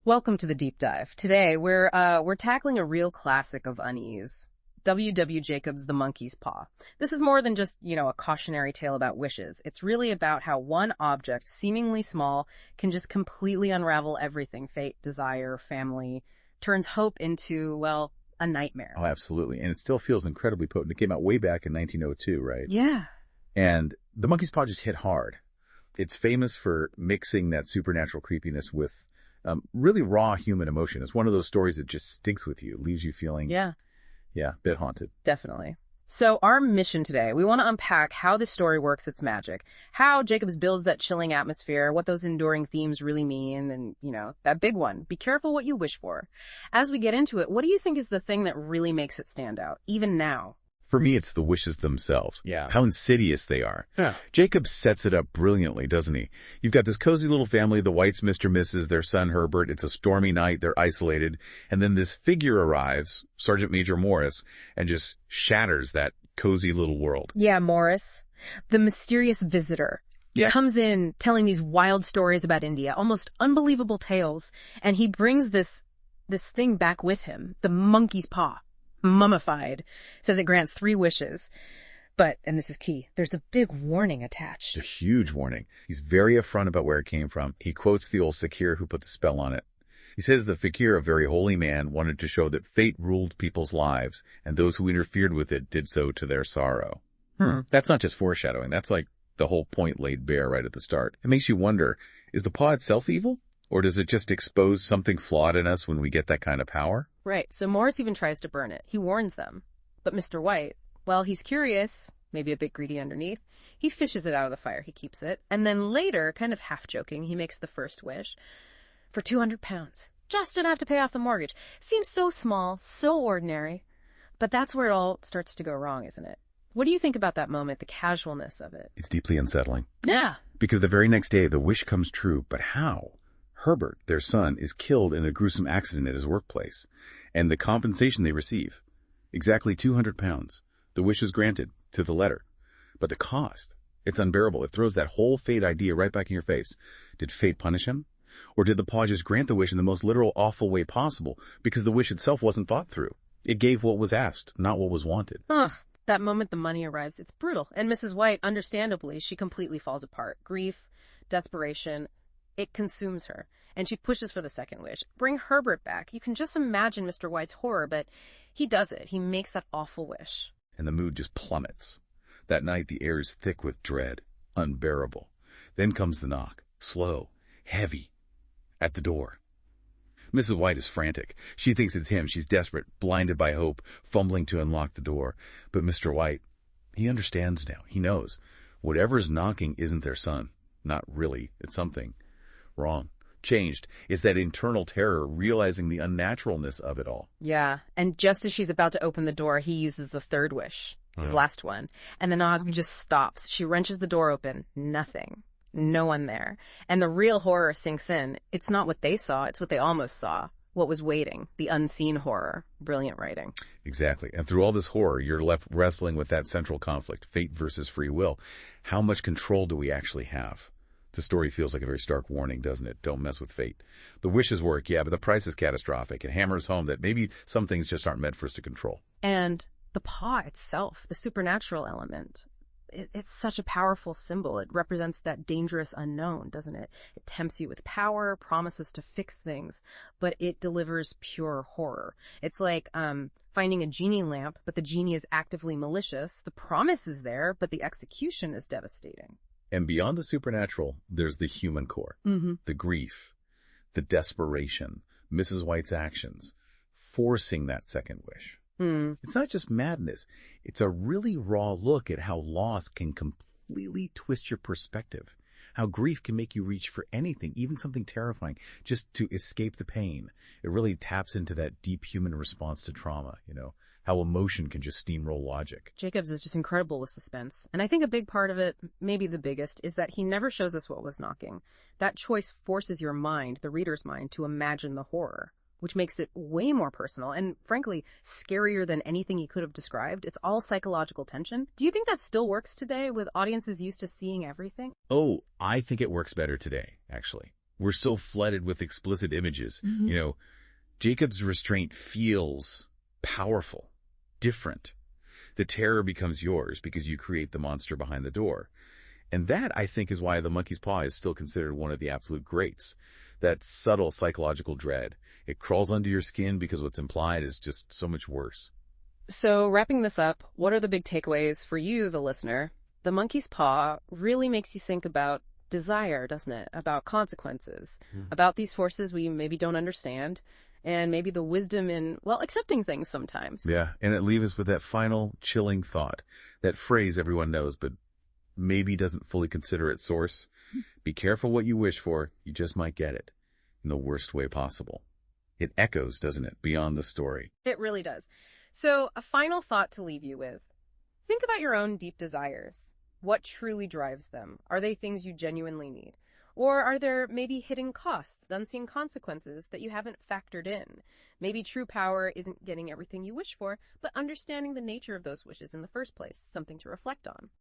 Welcome to the deep dive. Today we're tackling a real classic of unease. W. Jacobs' The Monkey's Paw. This is more than just, a cautionary tale about wishes. It's really about how one object, seemingly small, can just completely unravel everything. Fate, desire, family, turns hope into, well, a nightmare. Oh, absolutely. And it still feels incredibly potent. It came out way back in 1902, right? Yeah. And The Monkey's Paw just hit hard. It's famous for mixing that supernatural creepiness with really raw human emotion. It's one of those stories that just sticks with you, leaves you feeling, a bit haunted. Definitely. So our mission today, we want to unpack how this story works its magic, how Jacobs builds that chilling atmosphere, what those enduring themes really mean, and, that big one, be careful what you wish for. As we get into it, what do you think is the thing that really makes it stand out, even now? For me, it's the wishes themselves. Yeah. How insidious they are. Yeah. Jacob sets it up brilliantly, doesn't he? You've got this cozy little family, the Whites, Mr. Mrs., their son Herbert. It's a stormy night. They're isolated. And then this figure arrives, Sergeant Major Morris, and just shatters that cozy little world. Yeah, Morris, the mysterious visitor. Yeah. Comes in telling these wild stories about India, almost unbelievable tales, and he brings this thing back with him, the monkey's paw. Mummified, says it grants 3 wishes. But, and this is key, there's a big warning attached. It's a huge warning. He's very upfront about where it came from. He quotes the old fakir who put the spell on it. He says the fakir, a very holy man, wanted to show that fate ruled people's lives, and those who interfered with it did so to their sorrow. That's not just foreshadowing. That's like the whole point laid bare right at the start. It makes you wonder, is the paw itself evil? Or does it just expose something flawed in us when we get that kind of power? Right, so Morris even tries to burn it. He warns them. But Mr. White, well, he's curious, maybe a bit greedy underneath. He fishes it out of the fire. He keeps it. And then later, kind of half-joking, he makes the first wish for 200 pounds. Just enough to pay off the mortgage. Seems so small, so ordinary. But that's where it all starts to go wrong, isn't it? What do you think about that moment, the casualness of it? It's deeply unsettling. Yeah. Because the very next day, the wish comes true. But how? Herbert, their son, is killed in a gruesome accident at his workplace, and the compensation they receive, exactly 200 pounds. The wish is granted, to the letter. But the cost, it's unbearable. It throws that whole fate idea right back in your face. Did fate punish him? Or did the paw just grant the wish in the most literal, awful way possible, because the wish itself wasn't thought through? It gave what was asked, not what was wanted. Ugh. That moment the money arrives, it's brutal. And Mrs. White, understandably, she completely falls apart. Grief, desperation, it consumes her, and she pushes for the second wish. Bring Herbert back. You can just imagine Mr. White's horror, but he does it. He makes that awful wish. And the mood just plummets. That night, the air is thick with dread, unbearable. Then comes the knock, slow, heavy, at the door. Mrs. White is frantic. She thinks it's him. She's desperate, blinded by hope, fumbling to unlock the door. But Mr. White, he understands now. He knows. Whatever's knocking isn't their son. Not really. It's something wrong. Changed. It's that internal terror, realizing the unnaturalness of it all. Yeah, and just as she's about to open the door, he uses the third wish, his last one, and the knock just stops. She wrenches the door open. Nothing. No one there. And the real horror sinks in. It's not what they saw, it's what they almost saw. What was waiting. The unseen horror. Brilliant writing. Exactly. And through all this horror, you're left wrestling with that central conflict, fate versus free will. How much control do we actually have? The story feels like a very stark warning, doesn't it? Don't mess with fate. The wishes work, yeah, but the price is catastrophic. It hammers home that maybe some things just aren't meant for us to control. And the paw itself, the supernatural element, it's such a powerful symbol. It represents that dangerous unknown, doesn't it? It tempts you with power, promises to fix things, but it delivers pure horror. It's like finding a genie lamp, but the genie is actively malicious. The promise is there, but the execution is devastating. And beyond the supernatural, there's the human core, the grief, the desperation, Mrs. White's actions, forcing that second wish. It's not just madness. It's a really raw look at how loss can completely twist your perspective, how grief can make you reach for anything, even something terrifying, just to escape the pain. It really taps into that deep human response to trauma, how emotion can just steamroll logic. Jacobs is just incredible with suspense. And I think a big part of it, maybe the biggest, is that he never shows us what was knocking. That choice forces your mind, the reader's mind, to imagine the horror, which makes it way more personal and, frankly, scarier than anything he could have described. It's all psychological tension. Do you think that still works today with audiences used to seeing everything? Oh, I think it works better today, actually. We're so flooded with explicit images. Mhm. Jacob's restraint feels powerful, different. The terror becomes yours because you create the monster behind the door. And that, I think, is why The Monkey's Paw is still considered one of the absolute greats. That subtle psychological dread. It crawls under your skin because what's implied is just so much worse. So, wrapping this up, what are the big takeaways for you, the listener? The Monkey's Paw really makes you think about desire, doesn't it? About consequences, about these forces we maybe don't understand, and maybe the wisdom in, well, accepting things sometimes. Yeah, and it leaves us with that final chilling thought. That phrase everyone knows, but maybe doesn't fully consider its source. Be careful what you wish for, you just might get it. In the worst way possible. It echoes, doesn't it, beyond the story. It really does. So, a final thought to leave you with. Think about your own deep desires. What truly drives them? Are they things you genuinely need? Or are there maybe hidden costs, unseen consequences that you haven't factored in? Maybe true power isn't getting everything you wish for, but understanding the nature of those wishes in the first place, something to reflect on.